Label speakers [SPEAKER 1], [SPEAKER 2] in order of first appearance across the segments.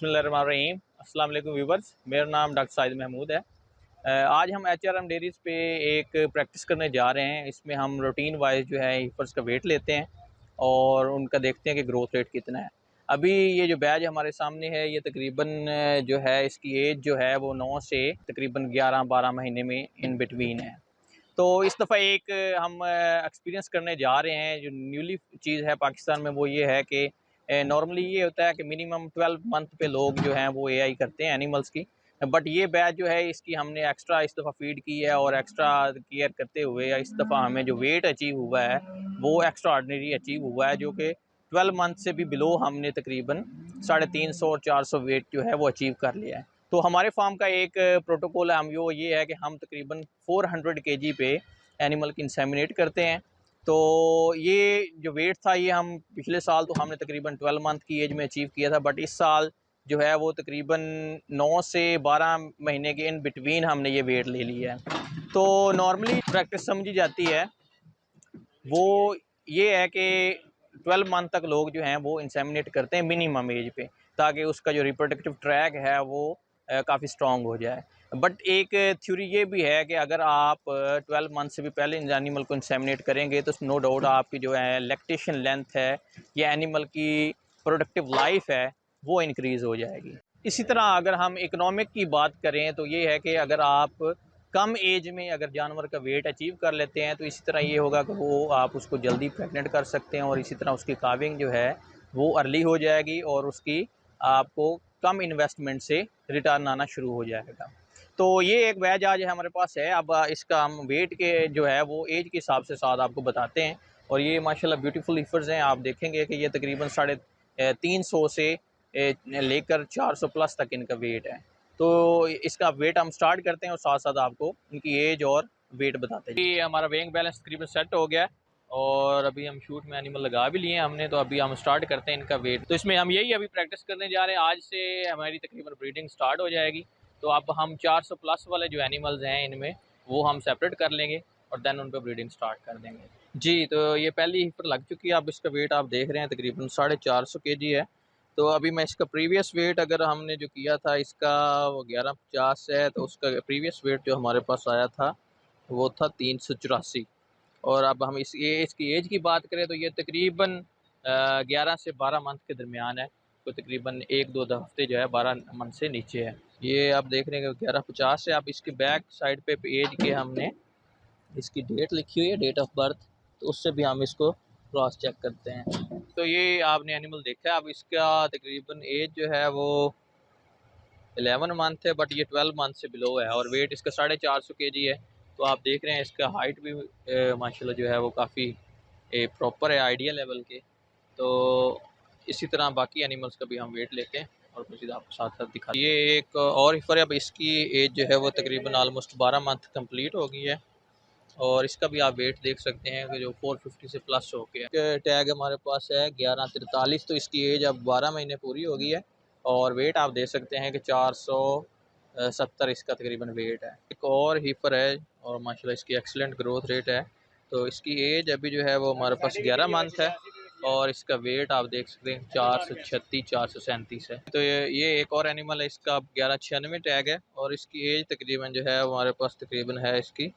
[SPEAKER 1] बिस्मिल्लाहिर्रहमानिर्रहीम। अस्सलाम वालेकुम व्यूवर्स, मेरा नाम डॉक्टर साहिद महमूद है। आज हम HRM डेयरीज़ पे एक प्रैक्टिस करने जा रहे हैं। इसमें हम रूटीन वाइज जो है हीफर्स का वेट लेते हैं और उनका देखते हैं कि ग्रोथ रेट कितना है। अभी ये जो बैच हमारे सामने है ये तकरीबन जो है इसकी एज जो है वो 9 से तकरीबन 11-12 महीने में इन बिटवीन है। तो इस दफ़ा एक हम एक्सपीरियंस करने जा रहे हैं। जो न्यूली चीज़ है पाकिस्तान में वो ये है कि नॉर्मली ये होता है कि मिनिमम 12 मंथ पे लोग जो हैं वो एआई करते हैं एनिमल्स की। बट ये बैच जो है इसकी हमने एक्स्ट्रा इस दफ़ा फीड की है और एक्स्ट्रा केयर करते हुए इस दफ़ा हमें जो वेट अचीव हुआ है वो एक्स्ट्रा ऑर्डिनरी अचीव हुआ है, जो कि 12 मंथ से भी बिलो हमने तकरीबन 350 और 400 वेट जो है वो अचीव कर लिया है। तो हमारे फार्म का एक प्रोटोकॉल है, हम ये है कि हम तकरीबन 400 kg पे एनिमल की इंसेमिनेट करते हैं। तो ये जो वेट था ये हम पिछले साल तो हमने तकरीबन 12 मंथ की एज में अचीव किया था, बट इस साल जो है वो तकरीबन 9 से 12 महीने के इन बिटवीन हमने ये वेट ले लिया है। तो नॉर्मली प्रैक्टिस समझी जाती है वो ये है कि 12 मंथ तक लोग जो हैं वो इंसेमिनेट करते हैं मिनिमम एज पे, ताकि उसका जो रिप्रोडक्टिव ट्रैक है वो काफ़ी स्ट्रॉन्ग हो जाए। बट एक थ्योरी ये भी है कि अगर आप 12 मंथ से भी पहले इन एनिमल को इंसेमिनेट करेंगे तो नो डाउट आपकी जो है लैक्टेशन लेंथ है या एनिमल की प्रोडक्टिव लाइफ है वो इंक्रीज़ हो जाएगी। इसी तरह अगर हम इकोनॉमिक की बात करें तो ये है कि अगर आप कम एज में अगर जानवर का वेट अचीव कर लेते हैं तो इसी तरह ये होगा कि वो आप उसको जल्दी प्रेग्नेंट कर सकते हैं और इसी तरह उसकी काविंग जो है वो अर्ली हो जाएगी और उसकी आपको कम इन्वेस्टमेंट से रिटर्न आना शुरू हो जाएगा। तो ये एक बैच आज हमारे पास है। अब इसका हम वेट के जो है वो एज के हिसाब से साथ आपको बताते हैं। और ये माशाल्लाह ब्यूटीफुल हीफर्स हैं। आप देखेंगे कि ये तकरीबन 350 से लेकर 400 प्लस तक इनका वेट है। तो इसका वेट हम स्टार्ट करते हैं और साथ साथ आपको इनकी एज और वेट बताते हैं। ये हमारा वेइंग बैलेंस तकरीबन सेट हो गया है और अभी हम शूट में एनिमल लगा भी लिए हमने। तो अभी हम स्टार्ट करते हैं इनका वेट। तो इसमें हम यही अभी प्रैक्टिस करने जा रहे हैं। आज से हमारी तकरीबन ब्रीडिंग स्टार्ट हो जाएगी। तो अब हम 400 प्लस वाले जो एनिमल्स हैं इनमें वो हम सेपरेट कर लेंगे और देन उन पर ब्रीडिंग स्टार्ट कर देंगे। जी, तो ये पहली हीफर लग चुकी है। अब इसका वेट आप देख रहे हैं तकरीबन 450 kg है। तो अभी मैं इसका प्रीवियस वेट अगर हमने जो किया था इसका वो 1150 है, तो उसका प्रीवियस वेट जो हमारे पास आया था वो था 384। और अब हम इसकी एज की बात करें तो ये तकरीबन 11 से 12 मंथ के दरमियान है। तो तकरीबन 1-2 हफ्ते जो है 12 मंथ से नीचे है। ये आप देख रहे हैं कि 1150 है। अब इसके बैक साइड पे एज के हमने इसकी डेट लिखी हुई है, डेट ऑफ बर्थ, तो उससे भी हम इसको क्रॉस चेक करते हैं। तो ये आपने एनिमल देखा है। अब इसका तकरीबन एज जो है वो 11 मंथ है, बट ये 12 मंथ से बिलो है और वेट इसका 450 kg है। तो आप देख रहे हैं इसका हाइट भी माशाल्लाह जो है वो काफ़ी प्रॉपर है, आइडियल लेवल के। तो इसी तरह बाकी एनिमल्स का भी हम वेट लेते हैं और मज़ीद आपको साथ साथ दिखा। ये एक और हिफर है। अब इसकी एज जो है वो तकरीबन आलमोस्ट 12 मंथ कम्प्लीट हो गई है और इसका भी आप वेट देख सकते हैं कि जो 450 से प्लस हो गया। टैग हमारे पास है 1143। तो इसकी एज अब 12 महीने पूरी हो गई है और वेट आप देख सकते हैं कि 470 इसका तकरीबन वेट है। एक और हीफर है और माशाल्लाह इसकी एक्सीलेंट ग्रोथ रेट है। तो इसकी एज अभी जो है वो हमारे पास 11 मंथ है और इसका वेट आप देख सकते हैं 436 437 है। तो ये एक और एनिमल है, इसका 1196 टैग है और इसकी एज तकरीबन जो है हमारे पास तकरीबन है इसकी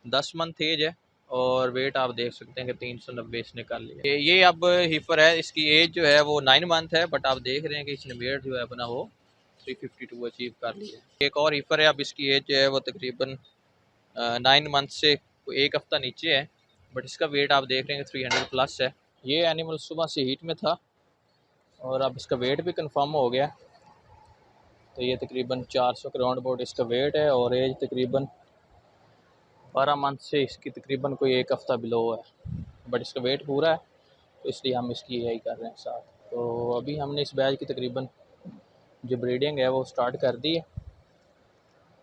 [SPEAKER 1] 10 मंथ एज है और वेट आप देख सकते हैं कि 390 इसने कर लिया। ये अब हीफर है, इसकी एज जो है वो 9 मंथ है, बट आप देख रहे हैं कि इसने वेट जो है अपना वो 352 अचीव कर लिया। एक और हीफर है। अब इसकी एज जो है वो तकरीबन 9 मंथ से एक हफ्ता नीचे है, बट इसका वेट आप देख रहे हैं 300 प्लस है। ये एनिमल सुबह से हीट में था और अब इसका वेट भी कंफर्म हो गया। तो ये तकरीबन 400 के राउंड अबाउट इसका वेट है और एज तकरीबन 12 मंथ से इसकी तकरीबन कोई एक हफ़्ता बिलो है, बट इसका वेट पूरा है तो इसलिए हम इसकी यही कर रहे हैं साथ। तो अभी हमने इस बैच की तकरीबन जो ब्रीडिंग है वो स्टार्ट कर दी है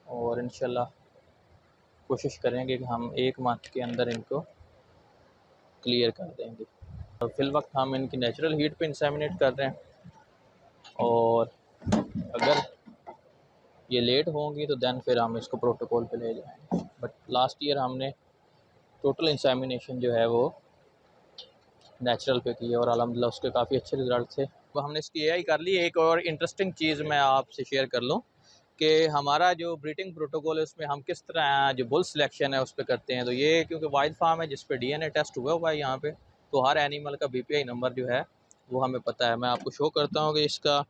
[SPEAKER 1] और इंशाल्लाह कोशिश करेंगे कि हम 1 मंथ के अंदर इनको क्लियर कर देंगे। और फिल वक्त हम इनकी नेचुरल हीट पे इंसेमिनेट कर रहे हैं और अगर ये लेट होंगी तो दैन फिर हम इसको प्रोटोकॉल पे ले जाएंगे। बट लास्ट ईयर हमने टोटल इंसेमिनेशन जो है वो नेचुरल पे की है और अल्हम्दुलिल्लाह उसके काफ़ी अच्छे रिज़ल्ट थे। तो हमने इसकी एआई कर ली। एक और इंटरेस्टिंग चीज़ मैं आपसे शेयर कर लूँ कि हमारा जो ब्रीडिंग प्रोटोकॉल है उसमें हम किस तरह जो बुल सिलेक्शन है उस पर करते हैं। तो ये क्योंकि वाइल्ड फार्म है जिस पे डीएनए टेस्ट हुआ हुआ है यहाँ पे, तो हर एनिमल का बीपीआई नंबर जो है वो हमें पता है। मैं आपको शो करता हूँ कि इसका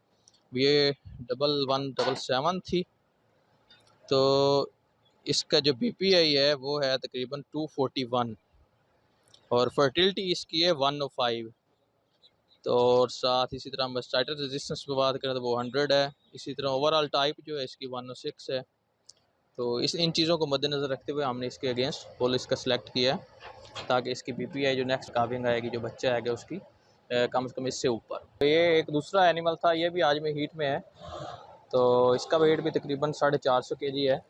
[SPEAKER 1] ये 1177 थी, तो इसका जो बीपीआई है वो है तकरीबन 241 और फर्टिलिटी इसकी है 105। तो और साथ इसी तरह हम स्टार्टर रेजिस्टेंस पर बात करें तो वो 100 है। इसी तरह ओवरऑल टाइप जो है इसकी 106 है। तो इस इन चीज़ों को मद्देनज़र रखते हुए हमने इसके अगेंस्ट पोल इसका सिलेक्ट किया है ताकि इसकी बीपीआई जो नेक्स्ट काविंग आएगी, जो बच्चा आएगा उसकी कम से कम इससे ऊपर। तो ये एक दूसरा एनिमल था, ये भी आज में हीट में है। तो इसका वेट भी तकरीबन 450 kg है।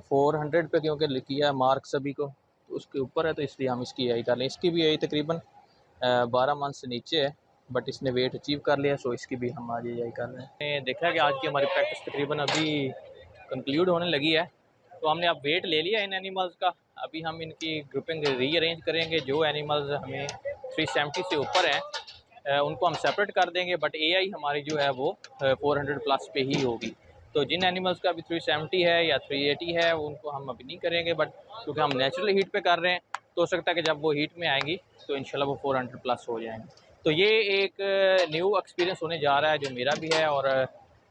[SPEAKER 1] 400 पे क्योंकि किया है मार्क सभी को, तो उसके ऊपर है, तो इसलिए हम इसकी यही कर लें। इसकी भी यही तकरीबन 12 मंथ से नीचे है, बट इसने वेट अचीव कर लिया, सो इसकी भी हम आज यही कर रहे हैं। देखा कि आज की हमारी प्रैक्टिस तकरीबन अभी कंक्लूड होने लगी है। तो हमने अब वेट ले लिया इन एनिमल्स का। अभी हम इनकी ग्रुपिंग रीअरेंज करेंगे। जो एनिमल्स हमें 370 से ऊपर हैं उनको हम सेपरेट कर देंगे, बट एआई हमारी जो है वो 400 प्लस पे ही होगी। तो जिन एनिमल्स का अभी 370 है या 380 है उनको हम अभी नहीं करेंगे, बट क्योंकि हम नेचुरल हीट पे कर रहे हैं तो हो सकता है कि जब वो हीट में आएंगी तो इंशाल्लाह वो 400 प्लस हो जाएंगे। तो ये एक न्यू एक्सपीरियंस होने जा रहा है जो मेरा भी है, और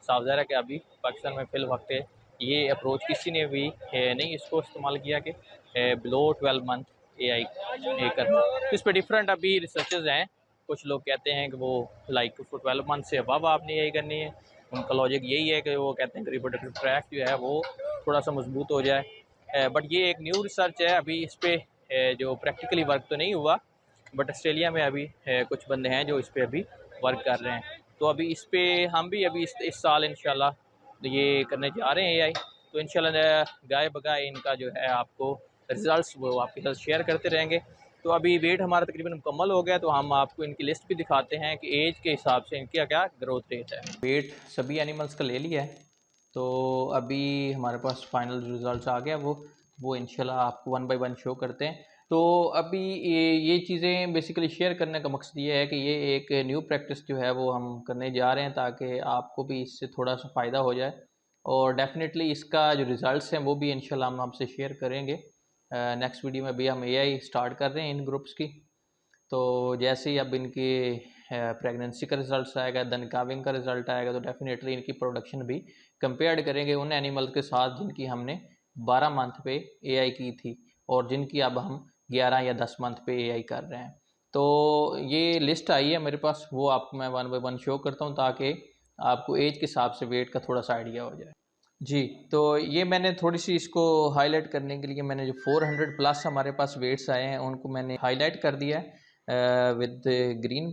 [SPEAKER 1] साफ ज़ाहिर है कि अभी पाकिस्तान में फिल वक्त ये अप्रोच किसी ने भी नहीं इसको इस्तेमाल किया कि बिलो 12 मंथ एआई करना। तो इस पर डिफरेंट अभी रिसर्चेज हैं। कुछ लोग कहते हैं कि वो लाइक 12 मंथ से अबव आपने यही करनी है। उनका लॉजिक यही है कि वो कहते हैं कि रिप्रोडक्टिव ट्रैक जो है वो थोड़ा सा मजबूत हो जाए। बट ये एक न्यू रिसर्च है, अभी इस पर जो प्रैक्टिकली वर्क तो नहीं हुआ, बट ऑस्ट्रेलिया में अभी कुछ बंदे हैं जो इस पर अभी वर्क कर रहे हैं। तो अभी इस पर हम भी अभी इस साल इंशाल्लाह ये करने जा रहे हैं एआई। तो इंशाल्लाह गाय बगाए इनका जो है आपको रिजल्ट्स वो आपके साथ शेयर करते रहेंगे। तो अभी वेट हमारा तकरीबन मुकम्मल हो गया, तो हम आपको इनकी लिस्ट भी दिखाते हैं कि एज के हिसाब से इनका क्या ग्रोथ रेट है। वेट सभी एनिमल्स का ले लिया है, तो अभी हमारे पास फाइनल रिजल्ट्स आ गया। वो इंशाल्लाह आपको वन बाय वन शो करते हैं। तो अभी ये चीज़ें बेसिकली शेयर करने का मकसद ये है कि ये एक न्यू प्रैक्टिस जो है वो हम करने जा रहे हैं ताकि आपको भी इससे थोड़ा सा फ़ायदा हो जाए, और डेफिनेटली इसका जो रिज़ल्ट्स हैं वो भी इंशाल्लाह हम आपसे शेयर करेंगे। नेक्स्ट वीडियो में भी हम एआई स्टार्ट कर रहे हैं इन ग्रुप्स की। तो जैसे ही अब इनकी प्रेगनेंसी का रिज़ल्ट आएगा, देन काविंग का रिज़ल्ट आएगा, तो डेफिनेटली इनकी प्रोडक्शन भी कंपेयर करेंगे उन एनिमल के साथ जिनकी हमने 12 मंथ पे एआई की थी और जिनकी अब हम 11 या 10 मंथ पे एआई कर रहे हैं। तो ये लिस्ट आई है मेरे पास, वो आपको मैं वन बाय वन शो करता हूँ ताकि आपको एज के हिसाब से वेट का थोड़ा सा आइडिया हो जाए। जी, तो ये मैंने थोड़ी सी इसको हाईलाइट करने के लिए मैंने जो 400 प्लस हमारे पास वेट्स आए हैं उनको मैंने हाईलाइट कर दिया है विद ग्रीन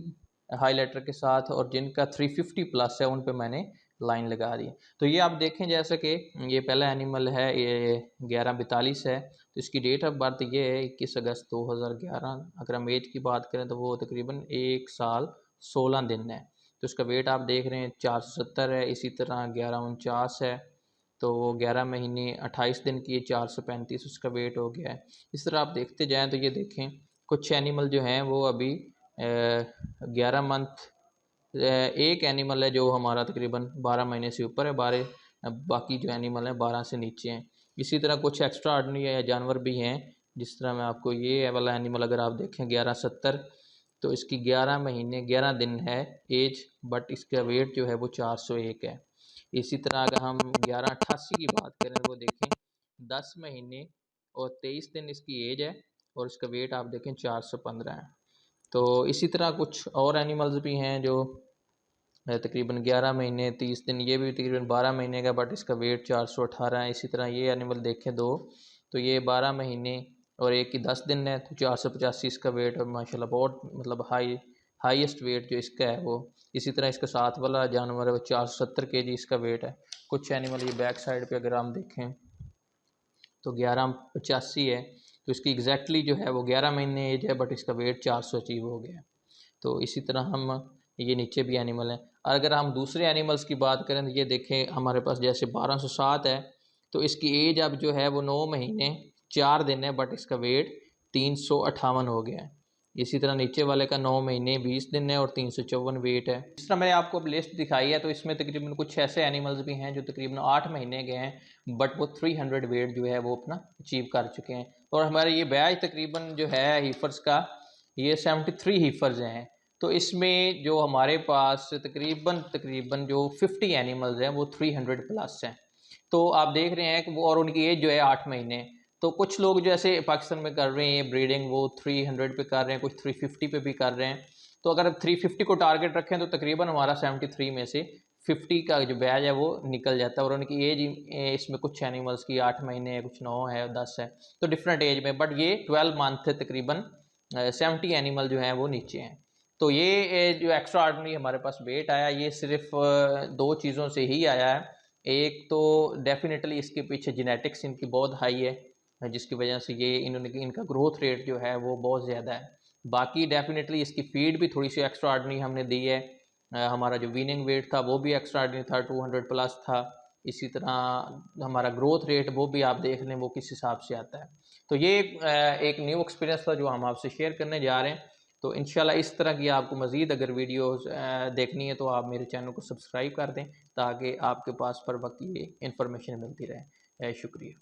[SPEAKER 1] हाईलाइटर के साथ, और जिनका 350 प्लस है उन पे मैंने लाइन लगा दी। तो ये आप देखें जैसे कि ये पहला एनिमल है, ये 1142 है, तो इसकी डेट ऑफ बर्थ ये है 21 अगस्त 2011। अगर हम एज की बात करें तो वो तकरीबन 1 साल 16 दिन है। तो इसका वेट आप देख रहे हैं 470 है। इसी तरह 1149 है, तो वो 11 महीने 28 दिन की 435 उसका वेट हो गया है। इस तरह आप देखते जाएँ तो ये देखें कुछ एनिमल जो हैं वो अभी 11 मंथ, एक एनिमल है जो हमारा तकरीबन 12 महीने से ऊपर है, 12, बाकी जो एनिमल हैं 12 से नीचे हैं। इसी तरह कुछ एक्स्ट्रा ऑर्डिनरी या जानवर भी हैं, जिस तरह मैं आपको ये वाला एनिमल अगर आप देखें 1170, तो इसकी 11 महीने 11 दिन है एज, बट इसका वेट जो है वो 401 है। इसी तरह अगर हम 1188 की बात करें वो देखें 10 महीने और 23 दिन इसकी एज है, और इसका वेट आप देखें 415 है। तो इसी तरह कुछ और एनिमल्स भी हैं जो तकरीबन 11 महीने 30 दिन, ये भी तकरीबन 12 महीने का, बट इसका वेट 418 है। इसी तरह ये एनिमल देखें दो, तो ये 12 महीने और एक की 10 दिन है, तो 485 इसका वेट, और माशाल्लाह बहुत मतलब हाईएस्ट वेट जो इसका है वो। इसी तरह इसका साथ वाला जानवर है वो 470 kg इसका वेट है। कुछ एनिमल ये बैक साइड पे अगर हम देखें तो 1185 है, तो इसकी एग्जैक्टली जो है वो 11 महीने एज है, बट इसका वेट 400 अचीव हो गया है। तो इसी तरह हम ये नीचे भी एनिमल हैं। और अगर हम दूसरे एनिमल्स की बात करें तो ये देखें हमारे पास जैसे 1207 है, तो इसकी एज अब जो है वो 9 महीने 4 दिन है, बट इसका वेट 358 हो गया है। इसी तरह नीचे वाले का 9 महीने 20 दिन है और 354 वेट है। इस तरह मैंने आपको अब लिस्ट दिखाई है, तो इसमें तकरीबन कुछ ऐसे एनिमल्स भी हैं जो तकरीबन 8 महीने गए हैं बट वो 300 वेट जो है वो अपना अचीव कर चुके हैं। और हमारे ये बैच तकरीबन जो है हीफर्स का, ये 73 हीफर्स हैं। तो इसमें जो हमारे पास तकरीबन जो 50 एनिमल्स हैं वो 300 प्लस हैं। तो आप देख रहे हैं कि वो, और उनकी एज जो है 8 महीने। तो कुछ लोग जैसे पाकिस्तान में कर रहे हैं ब्रीडिंग, वो 300 पे कर रहे हैं, कुछ 350 पे भी कर रहे हैं। तो अगर 350 को टारगेट रखें तो तकरीबन हमारा 73 में से 50 का जो बैच है वो निकल जाता है। और उनकी एज इसमें कुछ एनिमल्स की 8 महीने है, कुछ 9 है, 10 है, तो डिफरेंट एज में। बट ये 12 मंथ तकरीबन 70 एनिमल जो हैं वो नीचे हैं। तो ये जो एक्स्ट्रा ऑर्डिनरी हमारे पास वेट आया, ये सिर्फ दो चीज़ों से ही आया है। एक तो डेफिनेटली इसके पीछे जेनेटिक्स इनकी बहुत हाई है, जिसकी वजह से ये इनका ग्रोथ रेट जो है वो बहुत ज़्यादा है। बाकी डेफिनेटली इसकी फीड भी थोड़ी सी एक्स्ट्रा ऑर्डिनरी हमने दी है। हमारा जो वीनिंग वेट था वो भी एक्स्ट्रा ऑर्डिनरी था, 200 प्लस था। इसी तरह हमारा ग्रोथ रेट वो भी आप देख लें वो किस हिसाब से आता है। तो ये एक न्यू एक्सपीरियंस था जो हम आपसे शेयर करने जा रहे हैं। तो इंशाल्लाह इस तरह की आपको मज़ीद अगर वीडियोस देखनी है तो आप मेरे चैनल को सब्सक्राइब कर दें, ताकि आपके पास पर वक्त ये इन्फॉर्मेशन मिलती रहे। शुक्रिया।